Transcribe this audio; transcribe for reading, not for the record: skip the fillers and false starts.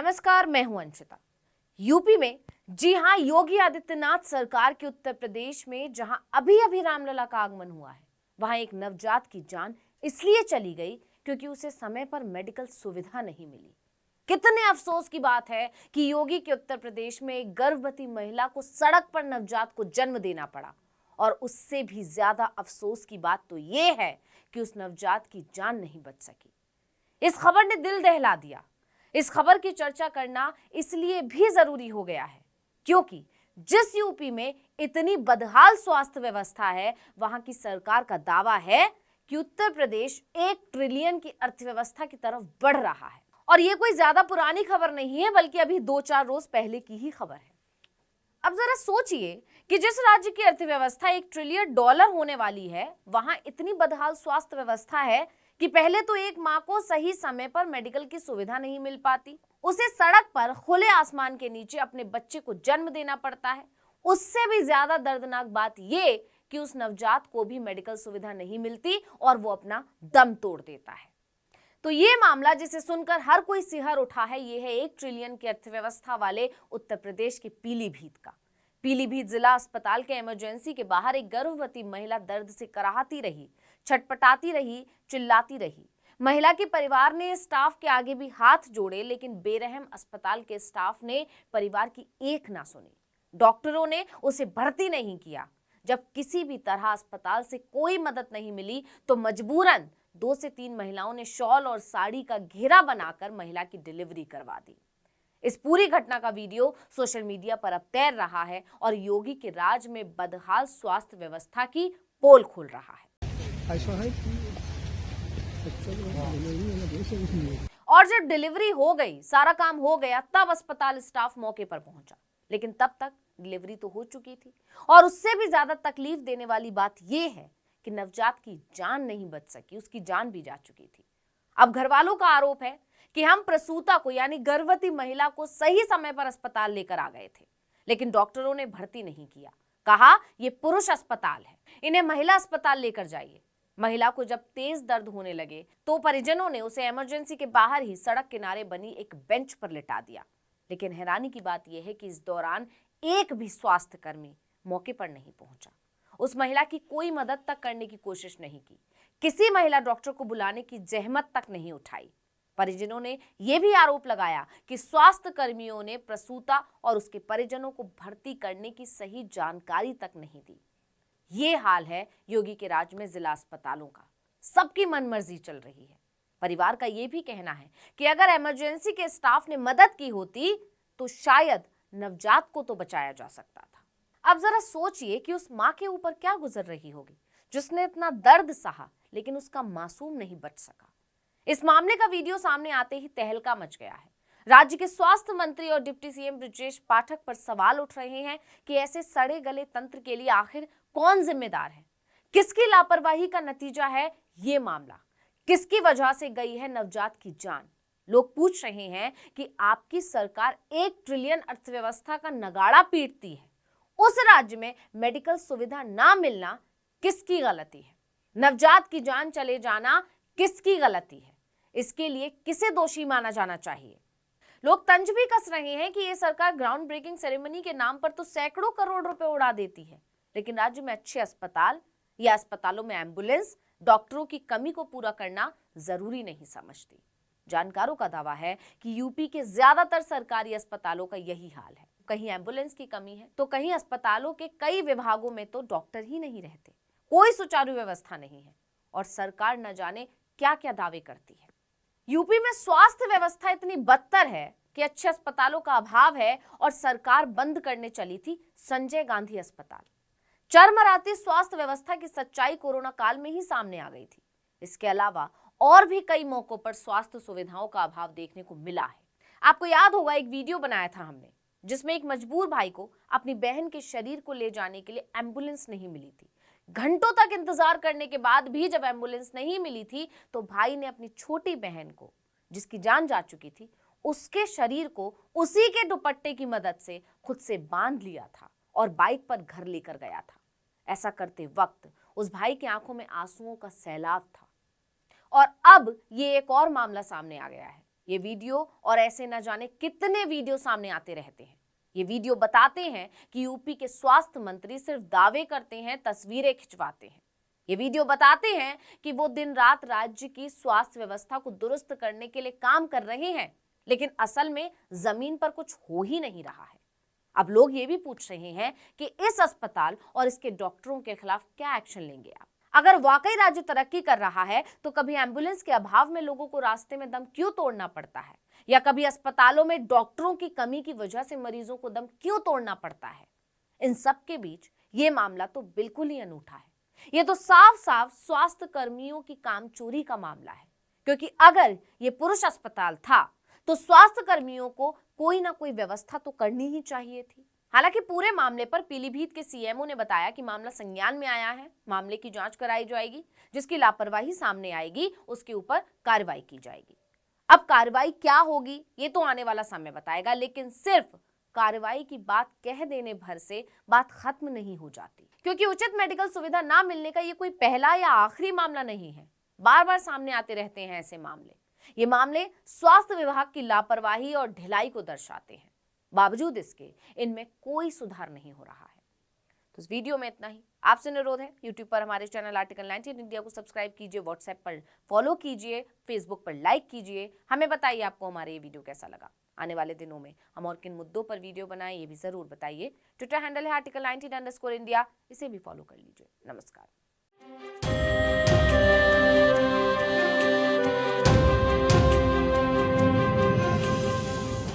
नमस्कार, मैं हूं अंशिता। यूपी में जी हां, योगी आदित्यनाथ सरकार के उत्तर प्रदेश में जहां अभी अभी रामलला का आगमन हुआ है, वहां एक नवजात की जान इसलिए चली गई क्योंकि उसे समय पर मेडिकल सुविधा नहीं मिली। कितने अफसोस की बात है कि योगी के उत्तर प्रदेश में एक गर्भवती महिला को सड़क पर नवजात को जन्म देना पड़ा। और उससे भी ज्यादा अफसोस की बात तो यह है कि उस नवजात की जान नहीं बच सकी। इस खबर ने दिल दहला दिया। इस खबर की चर्चा करना इसलिए भी जरूरी हो गया है क्योंकि जिस यूपी में इतनी बदहाल स्वास्थ्य व्यवस्था है, वहां की सरकार का दावा है कि उत्तर प्रदेश 1 ट्रिलियन की अर्थव्यवस्था की तरफ बढ़ रहा है। और यह कोई ज्यादा पुरानी खबर नहीं है, बल्कि अभी 2-4 रोज पहले की ही खबर है। अब जरा सोचिए कि जिस राज्य की अर्थव्यवस्था $1 ट्रिलियन होने वाली है, वहां इतनी बदहाल स्वास्थ्य व्यवस्था है कि पहले तो एक माँ को सही समय पर मेडिकल की सुविधा नहीं मिल पाती, उसे सड़क पर खुले आसमान के नीचे अपने बच्चे को जन्म देना पड़ता है। उससे भी ज्यादा दर्दनाक बात ये कि उस नवजात को भी मेडिकल सुविधा नहीं मिलती और वो अपना दम तोड़ देता है। तो ये मामला जिसे सुनकर हर कोई सिहर उठा है, ये है 1 ट्रिलियन की अर्थव्यवस्था वाले उत्तर प्रदेश के पीलीभीत का। पीलीभीत जिला अस्पताल के इमरजेंसी के बाहर एक गर्भवती महिला दर्द से कराहती रही, छटपटाती रही, चिल्लाती रही। महिला के परिवार ने स्टाफ के आगे भी हाथ जोड़े, लेकिन बेरहम अस्पताल के स्टाफ ने परिवार की एक ना सुनी। डॉक्टरों ने उसे भर्ती नहीं किया। जब किसी भी तरह अस्पताल से कोई मदद नहीं मिली तो मजबूरन 2 से 3 महिलाओं ने शॉल और साड़ी का घेरा बनाकर महिला की डिलीवरी करवा दी। इस पूरी घटना का वीडियो सोशल मीडिया पर अब तैर रहा है और योगी के राज में बदहाल स्वास्थ्य व्यवस्था की पोल खोल रहा है। और जब डिलीवरी हो गई, सारा काम हो गया, तब अस्पताल स्टाफ मौके पर पहुंचा, लेकिन तब तक डिलीवरी तो हो चुकी थी। और उससे भी ज्यादा तकलीफ देने वाली बात यह है कि नवजात की जान नहीं बच सकी, उसकी जान भी जा चुकी थी। अब घर वालों का आरोप है कि हम प्रसूता को यानी गर्भवती महिला को सही समय पर अस्पताल लेकर आ गए थे, लेकिन डॉक्टरों ने भर्ती नहीं किया। कहा यह पुरुष अस्पताल है, इन्हें महिला अस्पताल लेकर जाइए। महिला को जब तेज दर्द होने लगे तो परिजनों ने उसे इमरजेंसी के बाहर ही सड़क किनारे बनी एक बेंच पर लिटा दिया। लेकिन हैरानी की बात यह है कि इस दौरान एक भी स्वास्थ्य कर्मी मौके पर नहीं पहुंचा। उस महिला की कोई मदद तक करने की कोशिश नहीं की। किसी महिला डॉक्टर को बुलाने की जहमत तक नहीं उठाई। परिजनों ने यह भी आरोप लगाया कि स्वास्थ्य कर्मियों ने प्रसूता और उसके परिजनों को भर्ती करने की सही जानकारी तक नहीं दी। ये हाल है योगी के राज में जिला अस्पतालों का। सबकी मनमर्जी चल रही है। परिवार का यह भी कहना है कि अगर इमरजेंसी के स्टाफ ने मदद की होती तो शायद नवजात को तो बचाया जा सकता था। अब जरा सोचिए कि उस मां के ऊपर क्या गुजर रही होगी जिसने इतना दर्द सहा, लेकिन उसका मासूम नहीं बच सका। इस मामले का वीडियो सामने आते ही तहलका मच गया है। राज्य के स्वास्थ्य मंत्री और डिप्टी सीएम ब्रजेश पाठक पर सवाल उठ रहे हैं कि ऐसे सड़े गले तंत्र के लिए आखिर कौन जिम्मेदार है, किसकी लापरवाही का नतीजा है ये मामला, किसकी वजह से गई है नवजात की जान। लोग पूछ रहे हैं कि आपकी सरकार 1 ट्रिलियन अर्थव्यवस्था का नगाड़ा पीटती है, उस राज्य में मेडिकल सुविधा ना मिलना किसकी गलती है? नवजात की जान चले जाना किसकी गलती है? इसके लिए किसे दोषी माना जाना चाहिए? लोग तंज भी कस रहे हैं कि यह सरकार ग्राउंड ब्रेकिंग सेरेमनी के नाम पर तो सैकड़ों करोड़ रुपए उड़ा देती है, लेकिन राज्य में अच्छे अस्पताल या अस्पतालों में एम्बुलेंस, डॉक्टरों की कमी को पूरा करना जरूरी नहीं समझती। जानकारों का दावा है कि यूपी के ज्यादातर सरकारी अस्पतालों का यही हाल है। कहीं एम्बुलेंस की कमी है तो कहीं अस्पतालों के कई विभागों में तो डॉक्टर ही नहीं रहते, कोई सुचारू व्यवस्था नहीं है और सरकार न जाने क्या क्या दावे करती है। यूपी में स्वास्थ्य व्यवस्था इतनी बदतर है कि अच्छे अस्पतालों का अभाव है और सरकार बंद करने चली थी संजय गांधी अस्पताल। चरमराती स्वास्थ्य व्यवस्था की सच्चाई कोरोना काल में ही सामने आ गई थी। इसके अलावा और भी कई मौकों पर स्वास्थ्य सुविधाओं का अभाव देखने को मिला है। आपको याद होगा, एक वीडियो बनाया था हमने जिसमें एक मजबूर भाई को अपनी बहन के शरीर को ले जाने के लिए एम्बुलेंस नहीं मिली थी। घंटों तक इंतजार करने के बाद भी जब एम्बुलेंस नहीं मिली थी तो भाई ने अपनी छोटी बहन को, जिसकी जान जा चुकी थी, उसके शरीर को उसी के दुपट्टे की मदद से खुद से बांध लिया था और बाइक पर घर लेकर गया था। ऐसा करते वक्त उस भाई की आंखों में आंसुओं का सैलाब था। और अब ये एक और मामला सामने आ गया है। ये वीडियो और ऐसे न जाने कितने वीडियो सामने आते रहते हैं। ये वीडियो बताते हैं कि यूपी के स्वास्थ्य मंत्री सिर्फ दावे करते हैं, तस्वीरें खिंचवाते हैं। ये वीडियो बताते हैं कि वो दिन रात राज्य की स्वास्थ्य व्यवस्था को दुरुस्त करने के लिए काम कर रहे हैं, लेकिन असल में जमीन पर कुछ हो ही नहीं रहा है। अब लोग ये भी पूछ रहे हैं कि इस अस्पताल और इसके डॉक्टरों के खिलाफ क्या एक्शन लेंगे आप? अगर वाकई राज्य तरक्की कर रहा है तो कभी एम्बुलेंस के अभाव में लोगों को रास्ते में दम क्यों तोड़ना पड़ता है, या कभी अस्पतालों में डॉक्टरों की कमी की वजह से मरीजों को दम क्यों तोड़ना पड़ता है? इन सब के बीच ये मामला तो बिल्कुल ही अनूठा है। ये तो साफ साफ स्वास्थ्य कर्मियों की काम चोरी का मामला है, क्योंकि अगर ये पुरुष अस्पताल था तो स्वास्थ्य कर्मियों को कोई ना कोई व्यवस्था तो करनी ही चाहिए थी। हालांकि पूरे मामले पर पीलीभीत के सीएमओ ने बताया कि मामला संज्ञान में आया है, मामले की जांच कराई जाएगी, जिसकी लापरवाही सामने आएगी उसके ऊपर कार्रवाई की जाएगी। अब कार्रवाई क्या होगी ये तो आने वाला समय बताएगा, लेकिन सिर्फ कार्रवाई की बात कह देने भर से बात खत्म नहीं हो जाती, क्योंकि उचित मेडिकल सुविधा ना मिलने का ये कोई पहला या आखिरी मामला नहीं है। बार बार सामने आते रहते हैं ऐसे मामले। ये मामले स्वास्थ्य विभाग की लापरवाही और ढिलाई को दर्शाते हैं। बावजूद इसके इनमें कोई सुधार नहीं हो रहा है। तो इस वीडियो में इतना ही। आपसे अनुरोध है, यूट्यूब पर हमारे चैनल आर्टिकल 19 इंडिया को सब्सक्राइब कीजिए, व्हाट्सएप पर फॉलो कीजिए, फेसबुक पर लाइक कीजिए। हमें बताइए आपको हमारे ये वीडियो कैसा लगा। आने वाले दिनों में हम और किन मुद्दों पर वीडियो बनाएं ये भी जरूर बताइए। ट्विटर हैंडल है आर्टिकल 19 _ इंडिया, इसे भी फॉलो कर लीजिए। नमस्कार।